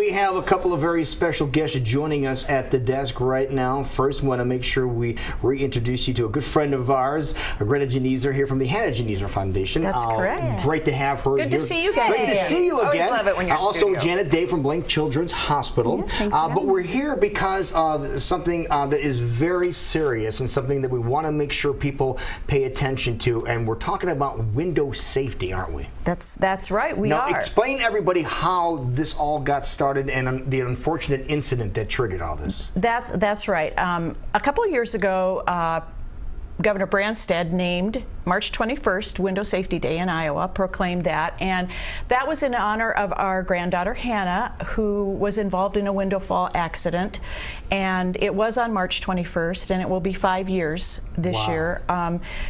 we have a couple of very special guests joining us at the desk right now. First, want to make sure we reintroduce you to a good friend of ours, Greta Genieser, here from the Hannah Genieser Foundation. That's correct. Great to have her. Good to see you guys. Great to see you again. Always love it when you're Also, studio. Janet Day from Blank Children's Hospital. But we're here because of something that is very serious and something that we want to make sure people pay attention to. And we're talking about window safety, aren't we? That's right. We now, are. explain everybody how this all got started and the unfortunate incident that triggered all this. That's right. A couple of years ago, Governor Branstad named March 21st Window Safety Day in Iowa, proclaimed that, and that was in honor of our granddaughter Hannah, who was involved in a window fall accident, and it was on March 21st, and it will be 5 years this year.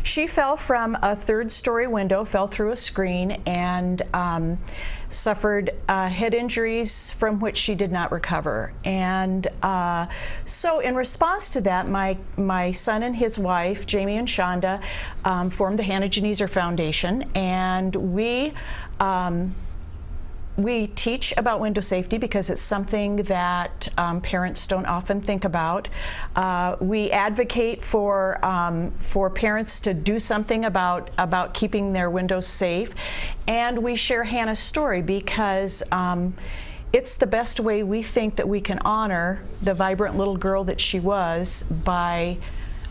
She fell from a third-story window, fell through a screen, and suffered head injuries from which she did not recover. And so in response to that, my son and his wife, Jamie and Shonda, formed the Hannah Genieser Foundation, and we teach about window safety because it's something that parents don't often think about. We advocate for parents to do something about keeping their windows safe, and we share Hannah's story because it's the best way we think that we can honor the vibrant little girl that she was by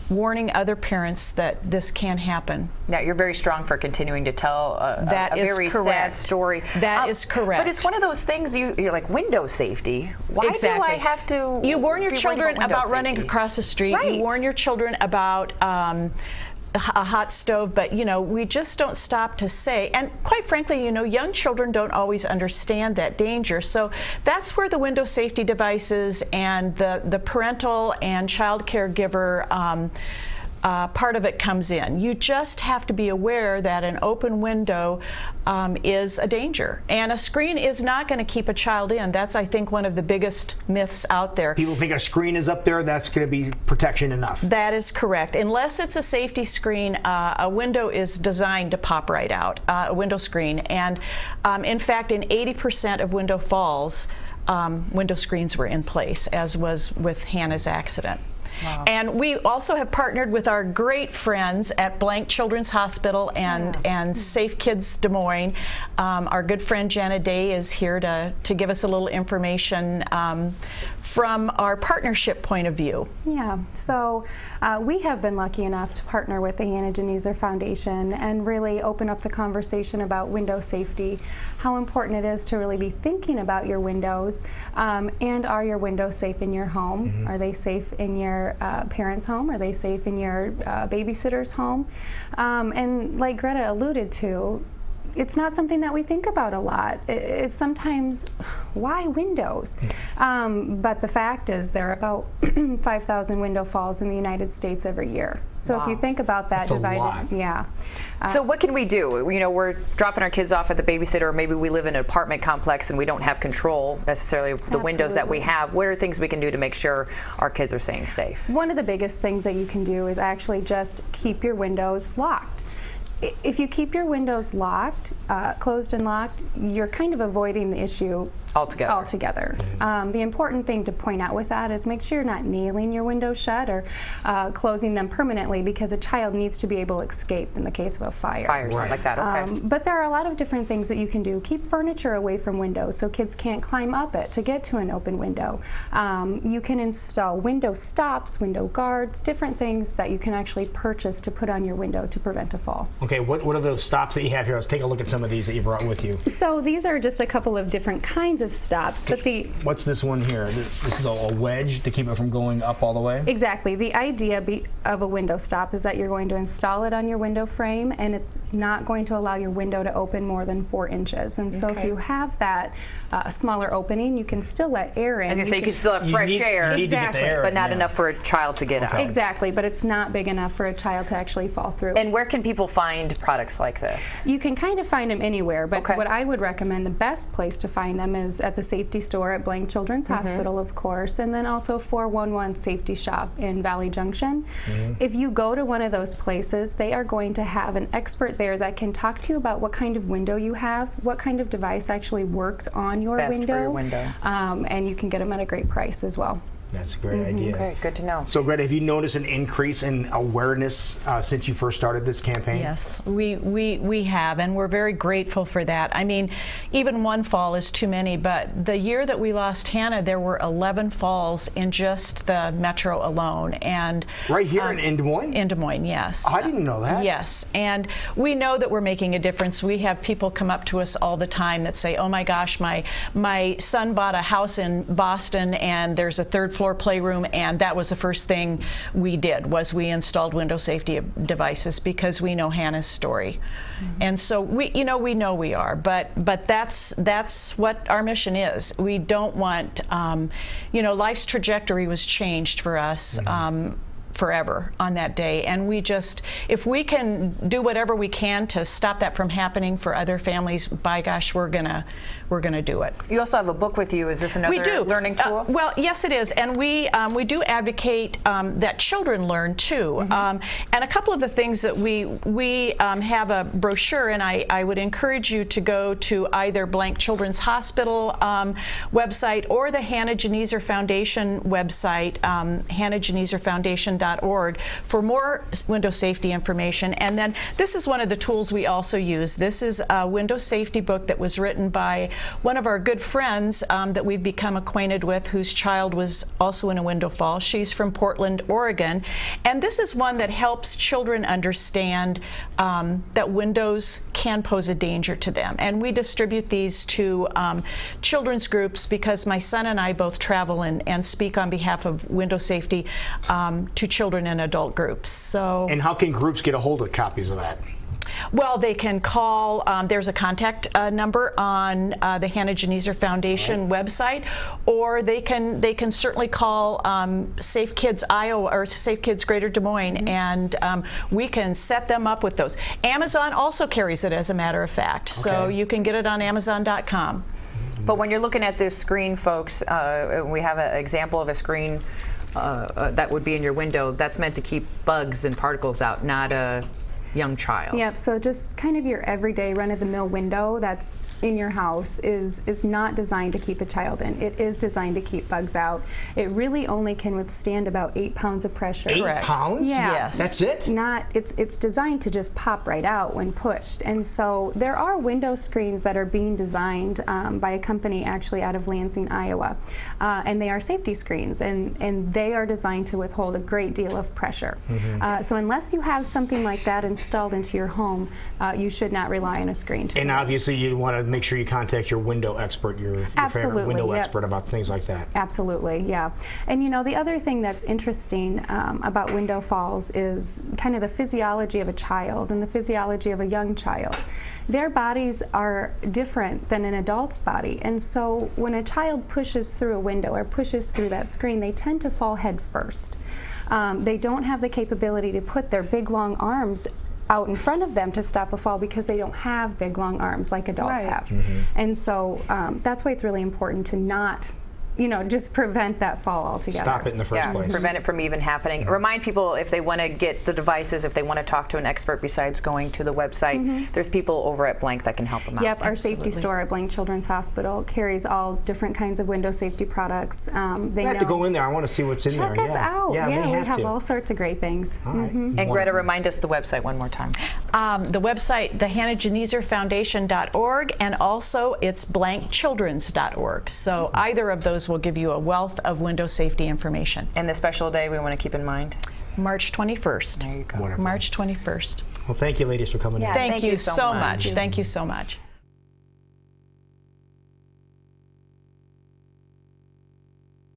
warning other parents that this can happen. Yeah, you're very strong for continuing to tell a very sad story. That is correct. But it's one of those things, you're like, window safety. Why do I have to? You warn your children about running across the street. Right. You warn your children about a hot stove, but we just don't stop to say, and quite frankly, young children don't always understand that danger. So that's where the window safety devices and the parental and child caregiver part of it comes in. You just have to be aware that an open window is a danger, and a screen is not going to keep a child in. That's, I think, one of the biggest myths out there. People think a screen is up there, that's going to be protection enough. That is correct. Unless it's a safety screen, a window is designed to pop right out, a window screen. And in fact, in 80% of window falls, window screens were in place, as was with Hannah's accident. Wow. And we also have partnered with our great friends at Blank Children's Hospital and Safe Kids Des Moines. Our good friend Janet Day is here to give us a little information from our partnership point of view. Yeah, so we have been lucky enough to partner with the Hannah Genieser Foundation and really open up the conversation about window safety, how important it is to really be thinking about your windows, and are your windows safe in your home? Mm-hmm. Are they safe in your parents' home? Are they safe in your babysitter's home? And like Greta alluded to, it's not something that we think about a lot. It's sometimes, why windows? But the fact is there are about 5,000 window falls in the United States every year. So if you think about that divided, so what can we do? We're dropping our kids off at the babysitter, or maybe we live in an apartment complex and we don't have control necessarily of the windows that we have. What are things we can do to make sure our kids are staying safe? One of the biggest things that you can do is actually just keep your windows locked. If you keep your windows locked, closed and locked, you're kind of avoiding the issue altogether. The important thing to point out with that is make sure you're not nailing your windows shut or closing them permanently, because a child needs to be able to escape in the case of a fire. Fire, something like that, okay. But there are a lot of different things that you can do. Keep furniture away from windows so kids can't climb up it to get to an open window. You can install window stops, window guards, different things that you can actually purchase to put on your window to prevent a fall. Okay, what are those stops that you have here? Let's take a look at some of these that you brought with you. So these are just a couple of different kinds of stops, but what's this one here? This is a wedge to keep it from going up all the way? Exactly. The idea of a window stop is that you're going to install it on your window frame, and it's not going to allow your window to open more than 4 inches. And so if you have that smaller opening, you can still let air in. As you say, you can still have fresh air, exactly, but not enough for a child to get out. Exactly, but it's not big enough for a child to actually fall through. And where can people find products like this? You can kind of find them anywhere, but what I would recommend, the best place to find them is at the safety store at Blank Children's Hospital, of course, and then also 411 Safety Shop in Valley Junction. If you go to one of those places, they are going to have an expert there that can talk to you about what kind of window you have, what kind of device actually works on your Best window, for your window. And you can get them at a great price as well. That's a great idea. Okay, good to know. So, Greta, have you noticed an increase in awareness since you first started this campaign? Yes, we have, and we're very grateful for that. I mean, even one fall is too many, but the year that we lost Hannah, there were 11 falls in just the metro alone. And right here in Des Moines? In Des Moines, yes. Oh, I didn't know that. Yes, and we know that we're making a difference. We have people come up to us all the time that say, oh my gosh, my son bought a house in Boston and there's a third floor playroom, and that was the first thing we did, was we installed window safety devices because we know Hannah's story. And so we know we are, but that's what our mission is. We don't want, life's trajectory was changed for us forever on that day, and we just, if we can do whatever we can to stop that from happening for other families, by gosh, we're gonna do it. You also have a book with you. Is this another learning tool? Well, yes, it is, and we do advocate that children learn too. And a couple of the things that we have a brochure, and I would encourage you to go to either Blank Children's Hospital website or the Hannah Geneser Foundation website, hannahgeneserfoundation.org, for more window safety information. And then this is one of the tools we also use. This is a window safety book that was written by one of our good friends that we've become acquainted with, whose child was also in a window fall. She's from Portland, Oregon. And this is one that helps children understand that windows can pose a danger to them. And we distribute these to children's groups because my son and I both travel and speak on behalf of window safety to children and adult groups. So. And how can groups get a hold of copies of that? Well, they can call, there's a contact number on the Hannah Geneser Foundation website, or they can certainly call Safe Kids Iowa or Safe Kids Greater Des Moines, and we can set them up with those. Amazon also carries it, as a matter of fact, so you can get it on Amazon.com. But when you're looking at this screen, folks, we have an example of a screen that would be in your window. That's meant to keep bugs and particles out, not a young child. Yep, so just kind of your everyday run-of-the-mill window that's in your house is not designed to keep a child in. It is designed to keep bugs out. It really only can withstand about 8 pounds of pressure. 8 pounds? Yeah. Yes. That's it? It's designed to just pop right out when pushed. And so there are window screens that are being designed by a company actually out of Lansing, Iowa. And they are safety screens, and they are designed to withhold a great deal of pressure. So unless you have something like that installed into your home, you should not rely on a screen. And obviously you want to make sure you contact your window expert, your favorite window expert about things like that. Absolutely, yeah. And the other thing that's interesting about window falls is kind of the physiology of a child and the physiology of a young child. Their bodies are different than an adult's body, and so when a child pushes through a window or pushes through that screen, they tend to fall head first. They don't have the capability to put their big long arms out in front of them to stop a fall because they don't have big long arms like adults have. And so that's why it's really important to not just prevent that fall altogether. Stop it in the first place. Prevent it from even happening. Remind people, if they want to get the devices, if they want to talk to an expert besides going to the website, there's people over at Blank that can help them out. Yep, our safety store at Blank Children's Hospital carries all different kinds of window safety products. I have to go in there. I want to see what's in there. Check us out. Yeah, we have all sorts of great things. All right. And Greta, remind us the website one more time. The website, the hannahgeneserfoundation.org, and also it's blankchildrens.org. So either of those will give you a wealth of window safety information. And the special day we want to keep in mind? March 21st. There you go. March 21st. Well, thank you, ladies, for coming in. Thank you so much. Thank you so much.